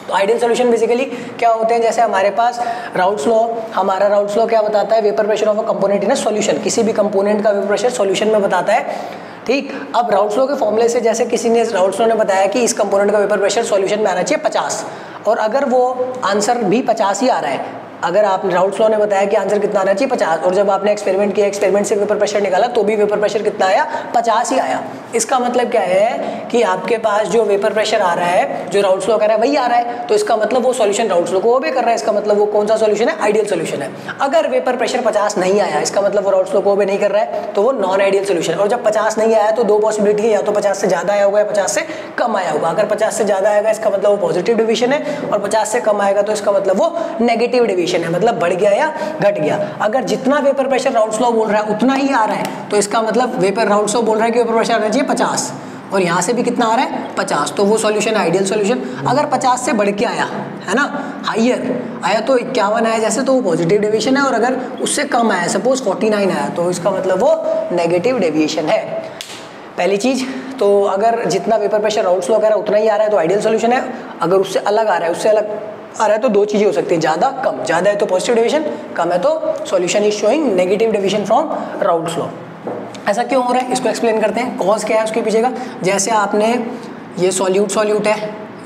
तो आइडियल सॉल्यूशन बेसिकली क्या होते हैं, जैसे हमारे पास राउल्ट्स लॉ, हमारा राउल्ट्स लॉ क्या बताता है, vapour pressure of a component in a solution, किसी भी कंपोनेंट का वेपर प्रेशर सॉल्यूशन में बताता है, ठीक। अब राउल्ट्स लॉ के फॉर्मूले से, जैसे किसी ने राउल्ट्स लॉ ने बताया कि इस कंपोनेंट का वेपर प्रेशर सॉल्यूशन में आना चाहिए 50, और अगर वो आंसर भी 50 ही आ रहा है, अगर आप राउल्ट्स लॉ ने बताया कि आंसर कितना आना चाहिए 50, और जब आपने एक्सपेरिमेंट किया, एक्सपेरिमेंट से वेपर प्रेशर निकाला तो भी वेपर प्रेशर कितना आया, 50 ही आया। इसका मतलब क्या है कि आपके पास जो वेपर प्रेशर आ रहा है, जो राउल्ट्स लॉ कह रहा है वही आ रहा है, तो इसका मतलब वो सॉल्यूशन राउल्ट्स लॉ को ओबे कर रहा है, इसका मतलब वो कौन सा सॉल्यूशन है, आइडियल सॉल्यूशन है। अगर वेपर प्रेशर 50 नहीं आया, इसका मतलब वो राउल्ट्स लॉ को ओबे नहीं कर रहा है, तो वो नॉन आइडियल सॉल्यूशन है। और जब 50 नहीं आया तो दो पॉसिबिलिटी है, या तो 50 से ज़्यादा आया होगा या 50 से कम आया होगा। अगर 50 से ज़्यादा आएगा इसका मतलब वो पॉजिटिव डिवीजन है, और 50 से कम आएगा तो इसका मतलब वो नेगेटिव डिवीजन है, मतलब बढ़ गया या घट गया। अगर जितना वेपर प्रेशर राउल्ट्स लॉ बोल रहा है उतना ही आ रहा है, तो इसका मतलब वेपर राउल्ट्स लॉ बोल रहा है कि वेपर प्रेशर आना चाहिए 50, और यहाँ से भी कितना आ रहा है 50, तो वो सॉल्यूशन है आइडियल सॉल्यूशन। अगर 50 से बढ़ के आया है ना, हाइयर आया तो 51 आया जैसे, तो वो पॉजिटिव डेविएशन है, और अगर उससे कम आया, सपोज 49 आया, तो इसका मतलब वो नेगेटिव डेविएशन है। पहली चीज़ तो अगर जितना वेपर प्रेशर राउल्ट्स लॉ कह रहा है उतना ही आ रहा है तो आइडियल सॉल्यूशन है। अगर उससे अलग आ रहा है, उससे अलग आ रहा है तो दो चीज़ें हो सकती है, ज़्यादा कम, ज़्यादा है तो पॉजिटिव डिवीजन, कम है तो solution is showing negative division from Raoult's law. ऐसा क्यों हो रहा है, इसको एक्सप्लेन करते हैं, कॉज क्या है उसके पीछे का। जैसे आपने ये सॉल्यूट है,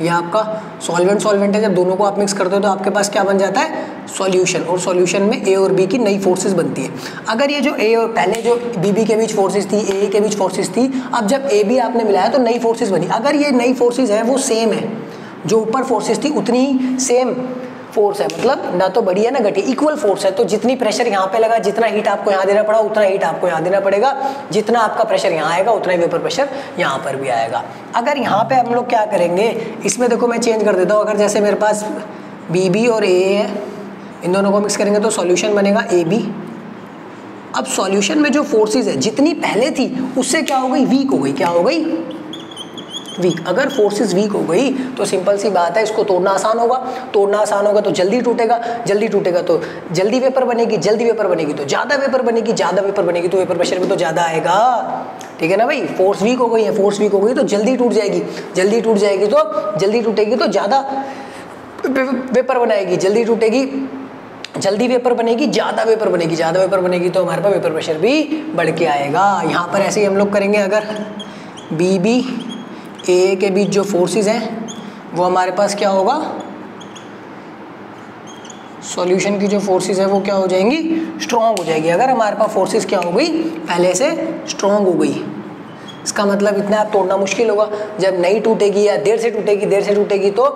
ये आपका सॉल्वेंट है, जब दोनों को आप मिक्स करते हो तो आपके पास क्या बन जाता है, सॉल्यूशन, और सॉल्यूशन में ए और बी की नई फोर्सेस बनती है। अगर ये जो ए और पहले जो बी के बीच फोर्सेस थी, ए के बीच फोर्सेस थी, अब जब ए बी आपने मिलाया तो नई फोर्सेस बनी। अगर ये नई फोर्सेस है वो सेम है, जो ऊपर फोर्सेस थी उतनी ही सेम फोर्स है, मतलब ना तो बढ़ी है ना घटी, इक्वल फोर्स है, तो जितनी प्रेशर यहाँ पे लगा, जितना हीट आपको यहाँ देना पड़ा उतना हीट आपको यहाँ देना पड़ेगा, जितना आपका प्रेशर यहाँ आएगा उतना ही वेपर प्रेशर यहाँ पर भी आएगा। अगर यहाँ पे हम लोग क्या करेंगे, इसमें देखो मैं चेंज कर देता हूँ, अगर जैसे मेरे पास बी और ए है, इन दोनों को मिक्स करेंगे तो सॉल्यूशन बनेगा ए बी। अब सॉल्यूशन में जो फोर्सेज है जितनी पहले थी उससे क्या हो गई, वीक हो गई, क्या हो गई, वीक। अगर फोर्सेस वीक हो गई तो सिंपल सी बात है, इसको तोड़ना आसान होगा, तोड़ना आसान होगा तो जल्दी टूटेगा, जल्दी टूटेगा तो जल्दी वेपर बनेगी, जल्दी वेपर बनेगी तो ज़्यादा वेपर बनेगी, ज़्यादा वेपर बनेगी तो वेपर प्रेशर भी तो ज़्यादा आएगा, ठीक है ना भाई। फोर्स वीक हो गई है, फोर्स वीक हो गई तो जल्दी टूट जाएगी, जल्दी टूट जाएगी तो जल्दी टूटेगी तो ज़्यादा वेपर बनाएगी, जल्दी टूटेगी जल्दी वेपर बनेगी, ज़्यादा वेपर बनेगी, ज़्यादा वेपर बनेगी तो हमारे पास वेपर प्रेशर भी बढ़ के आएगा। यहाँ पर ऐसे ही हम लोग करेंगे, अगर बी बी ए के बीच जो फोर्सेस हैं वो हमारे पास क्या होगा, सॉल्यूशन की जो फोर्सेस है वो क्या हो जाएंगी, स्ट्रॉन्ग हो जाएगी। अगर हमारे पास फोर्सेस क्या हो गई, पहले से स्ट्रॉन्ग हो गई, इसका मतलब इतना आप तोड़ना मुश्किल होगा। जब नहीं टूटेगी या देर से टूटेगी तो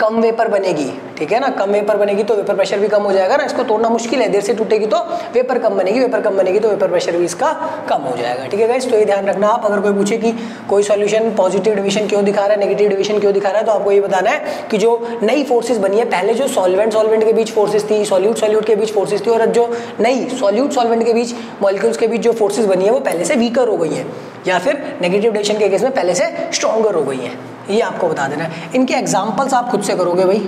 कम वेपर बनेगी, ठीक है ना, कम वेपर बनेगी तो वेपर प्रेशर भी कम हो जाएगा ना, इसको तोड़ना मुश्किल है। देर से टूटेगी तो वेपर कम बनेगी, वेपर कम बनेगी तो वेपर प्रेशर भी इसका कम हो जाएगा, ठीक है गाइस। तो ये ध्यान रखना आप, अगर कोई पूछे कि कोई सॉल्यूशन पॉजिटिव डिवीजन क्यों दिखा रहा है, नेगेटिव डिवीजन क्यों दिखा रहा है, तो आपको ये बताना है कि जो नई फोर्सेज बनी है, पहले जो सॉल्वेंट के बीच फोर्सेज थी, सॉल्यूट के बीच फोर्सेज थी, और जो नई सॉल्वेंट के बीच मॉलिक्यूल्स के बीच जो फोर्सेज बनी है वो पहले से वीकर हो गई है, या फिर नेगेटिव डिवीजन के केस में पहले से स्ट्रॉन्गर हो गई है, ये आपको बता देना है। इनके एग्जाम्पल्स आप खुद से करोगे भाई,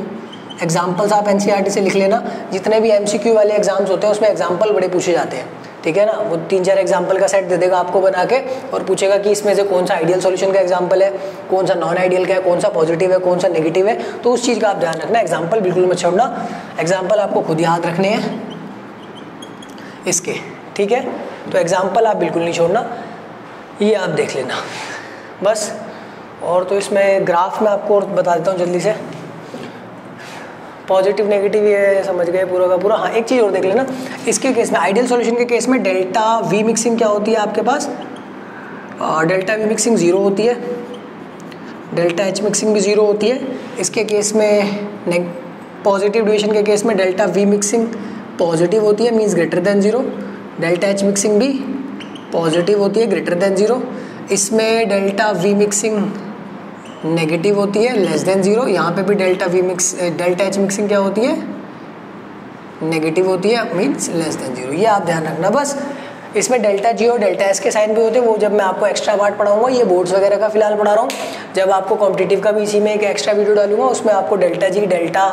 एग्जाम्पल्स आप एनसीईआरटी से लिख लेना। जितने भी एमसीक्यू वाले एग्जाम्स होते हैं उसमें एग्जाम्पल बड़े पूछे जाते हैं, ठीक है ना। वो 3-4 एग्जाम्पल का सेट दे देगा आपको बना के, और पूछेगा कि इसमें से कौन सा आइडियल सॉल्यूशन का एग्जाम्पल है, कौन सा नॉन आइडियल का है, कौन सा पॉजिटिव है, कौन सा नेगेटिव है, तो उस चीज़ का आप ध्यान रखना। एग्जाम्पल बिल्कुल मत छोड़ना, एग्जाम्पल आपको खुद याद रखने हैं इसके, ठीक है। तो एग्जाम्पल आप बिल्कुल नहीं छोड़ना, ये आप देख लेना बस। और तो इसमें ग्राफ में आपको बता देता हूँ जल्दी से, पॉजिटिव नेगेटिव ये समझ गए पूरा का पूरा। हाँ, एक चीज़ और देख लेना, इसके केस में आइडियल सॉल्यूशन के केस में डेल्टा वी मिक्सिंग क्या होती है आपके पास, डेल्टा वी मिक्सिंग 0 होती है, डेल्टा एच मिक्सिंग भी 0 होती है। इसके केस में पॉजिटिव डिवीजन के केस में डेल्टा वी मिक्सिंग पॉजिटिव होती है, means greater than 0, delta H mixing भी पॉजिटिव होती है ग्रेटर देन 0। इसमें डेल्टा वी मिक्सिंग नेगेटिव होती है लेस देन 0। यहाँ पे भी डेल्टा एच मिक्सिंग क्या होती है, नेगेटिव होती है, मीन्स लेस देन 0। ये आप ध्यान रखना बस। इसमें डेल्टा जी और डेल्टा एस के साइन भी होते हैं, वो जब मैं आपको एक्स्ट्रा पार्ट पढ़ाऊंगा, ये बोर्ड्स वगैरह का फिलहाल पढ़ा रहा हूँ। जब आपको कॉम्पिटिटिव का भी इसी में एक एक्स्ट्रा वीडियो डालूंगा, उसमें आपको डेल्टा जी डेल्टा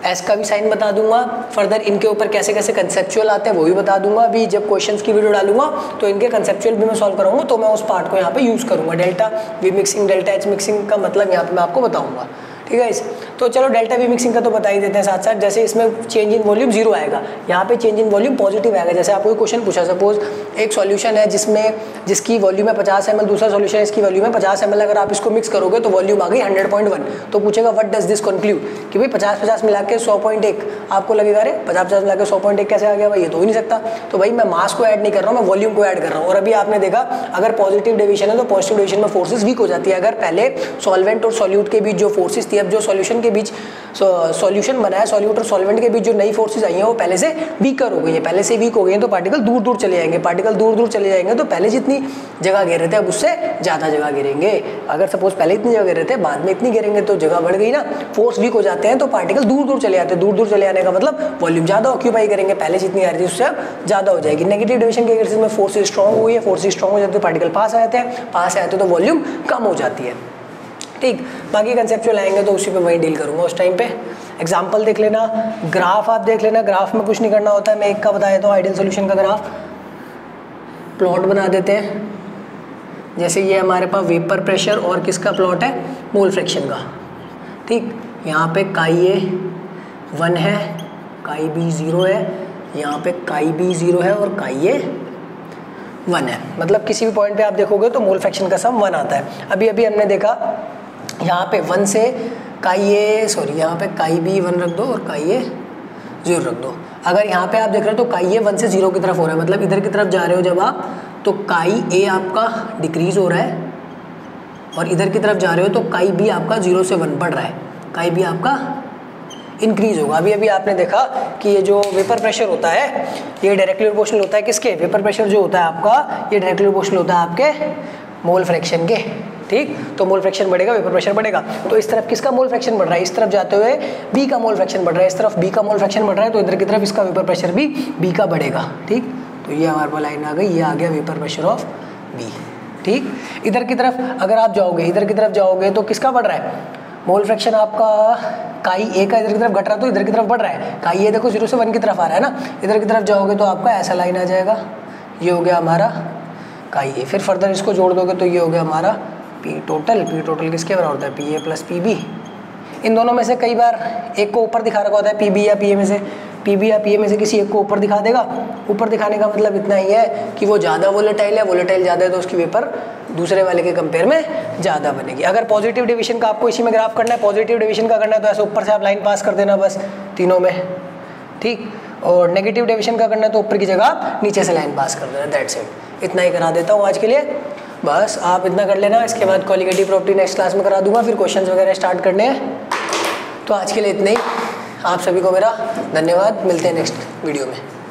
एस का भी साइन बता दूंगा। फर्दर इनके ऊपर कैसे कैसे कंसेप्चुअल आते हैं वो भी बता दूंगा। अभी जब क्वेश्चंस की वीडियो डालूंगा तो इनके कंसेप्चुअल भी मैं सॉल्व कराऊंगा, तो मैं उस पार्ट को यहाँ पे यूज़ करूँगा। Delta we mixing delta H mixing का मतलब यहाँ पे मैं आपको बताऊँगा, ठीक है। इस तो चलो डेल्टा वी मिक्सिंग का तो बता ही देते हैं साथ साथ। जैसे इसमें चेंज इन वॉल्यूम 0 आएगा, यहाँ पे चेंज इन वॉल्यूम पॉजिटिव आएगा। जैसे आपको क्वेश्चन पूछा, सपोज एक सॉल्यूशन है जिसकी वॉल्यूम है 50 ml, दूसरा सॉल्यूशन है इसकी वॉल्यूम है 50 ml, अगर आप इसको मिक्स करोगे तो वॉल्यूम आ गई 100.1। तो पूछेगा व्हाट डज दिस कंक्लूड, कि भाई 50-50 मिला के 100.1। आपको लगेगा अरे 50-50 मिला के 100.1 कैसे आ गया भाई, ये तो हो नहीं सकता। तो भाई मैं मास को ऐड नहीं कर रहा हूँ, मैं वॉल्यूम को ऐड कर रहा हूँ। और अभी आपने देखा अगर पॉजिटिव डेविएशन है तो पॉजिटिव डेविएशन में फोर्सेस वीक हो जाती है। अगर पहले सॉल्वेंट और सॉल्यूट के बीच जो फोर्सेस थी, अब जो सॉल्यूशन के बीच सॉल्यूशन बनाया, सॉल्यूट और सॉल्वेंट के बीच जो नई फोर्सेस आई हैं वो पहले से वीकर हो गई है। पहले से वीक हो गई हैं तो पार्टिकल दूर दूर चले जाएंगे। पार्टिकल दूर दूर चले जाएंगे तो पहले जितनी जगह घेर रहे थे अब उससे ज़्यादा जगह गिरेंगे। अगर सपोज पहले इतनी जगह घेर रहे थे बाद में इतनी गिरेंगे तो जगह बढ़ गई ना, फोर्स वीक हो जाते हैं तो पार्टिकल दूर दूर चले जाते हैं। दूर दूर चले जाने का मतलब वॉल्यूम ज़्यादा ऑक्यूपाई करेंगे, पहले जितनी आ रही थी उससे अब ज़्यादा हो जाएगी। नेगेटिव डेविएशन के केसेस में फोर्स स्ट्रॉन्ग हुई है, फोर्स स्ट्रॉन्ग हो जाती है तो पार्टिकल पास आ जाते हैं, पास आते तो वॉल्यूम कम हो जाती है, ठीक। बाकी कंसेप्चुअल आएंगे तो उसी पे वही डील करूंगा उस टाइम पे। एग्जांपल देख लेना, ग्राफ आप देख लेना। ग्राफ में कुछ नहीं करना होता है, मैं एक का बता देता हूँ। आइडियल सॉल्यूशन का ग्राफ प्लॉट बना देते हैं। जैसे ये हमारे पास वेपर प्रेशर और किसका प्लॉट है, मोल फ्रैक्शन का, ठीक। यहाँ पे काई ए 1 है, काई बी 0 है, यहाँ पे काई बी 0 है और काई ए 1 है। मतलब किसी भी पॉइंट पे आप देखोगे तो मोल फ्रैक्शन का सम 1 आता है। अभी अभी हमने देखा यहाँ पे 1 से यहाँ पे काई बी 1 रख दो और काई ए 0 रख दो। अगर यहाँ पे आप देख रहे हो तो काई ए 1 से 0 की तरफ हो रहा है, मतलब इधर की तरफ जा रहे हो जब आप, तो काई ए आपका डिक्रीज हो रहा है और इधर की तरफ जा रहे हो तो काई बी आपका 0 से 1 बढ़ रहा है, काई बी आपका इंक्रीज होगा। अभी अभी आपने देखा कि ये जो वेपर प्रेशर होता है ये डायरेक्टली प्रोपोर्शनल होता है किसके, वेपर प्रेशर जो होता है आपका ये डायरेक्टली प्रोपोर्शनल होता है आपके मोल फ्रैक्शन के, ठीक। तो मोल फ्रैक्शन बढ़ेगा, वेपर प्रेशर बढ़ेगा। तो इस तरफ किसका मोल फ्रैक्शन बढ़ रहा है, इस तरफ जाते हुए बी का मोल फ्रैक्शन बढ़ रहा है, इस तरफ बी का मोल फ्रैक्शन बढ़ रहा है तो इधर की तरफ इसका वेपर प्रेशर भी बी का बढ़ेगा, ठीक। तो ये हमारे पास लाइन आ गई, ये आ गया वेपर प्रेशर ऑफ बी, ठीक। इधर की तरफ अगर आप जाओगे, इधर की तरफ जाओगे तो किसका बढ़ रहा है, मोल फ्रैक्शन आपका काई ए का इधर की तरफ घट रहा है तो इधर की तरफ बढ़ रहा है। काई ए देखो 0 से 1 की तरफ आ रहा है ना, इधर की तरफ जाओगे तो आपका ऐसा लाइन आ जाएगा, ये हो गया हमारा काई ए। फिर फर्दर इसको जोड़ दोगे तो ये हो गया हमारा पी टोटल। पी टोटल किसके बराबर होता है, P A plus P B. इन दोनों में से कई बार एक को ऊपर दिखा रखा होता है, पी बी या पी ए में से, पी बी या पी ए में से किसी एक को ऊपर दिखा देगा। ऊपर दिखाने का मतलब इतना ही है कि वो ज़्यादा वोलेटाइल है, वोलेटाइल ज़्यादा है तो उसकी वेपर दूसरे वाले के कंपेयर में ज़्यादा बनेगी। अगर पॉजिटिव डेविएशन का आपको इसी में ग्राफ करना है, पॉजिटिव डेविएशन का करना है तो ऐसे ऊपर से आप लाइन पास कर देना बस तीनों में, ठीक। और नेगेटिव डेविएशन का करना है तो ऊपर की जगह आप नीचे से लाइन पास कर देना, दैट्स इट। इतना ही करा देता हूँ आज के लिए, बस आप इतना कर लेना। इसके बाद कॉलिगेटिव प्रॉपर्टी नेक्स्ट क्लास में करा दूंगा, फिर क्वेश्चंस वगैरह स्टार्ट करने हैं। तो आज के लिए इतना ही। आप सभी को मेरा धन्यवाद, मिलते हैं नेक्स्ट वीडियो में।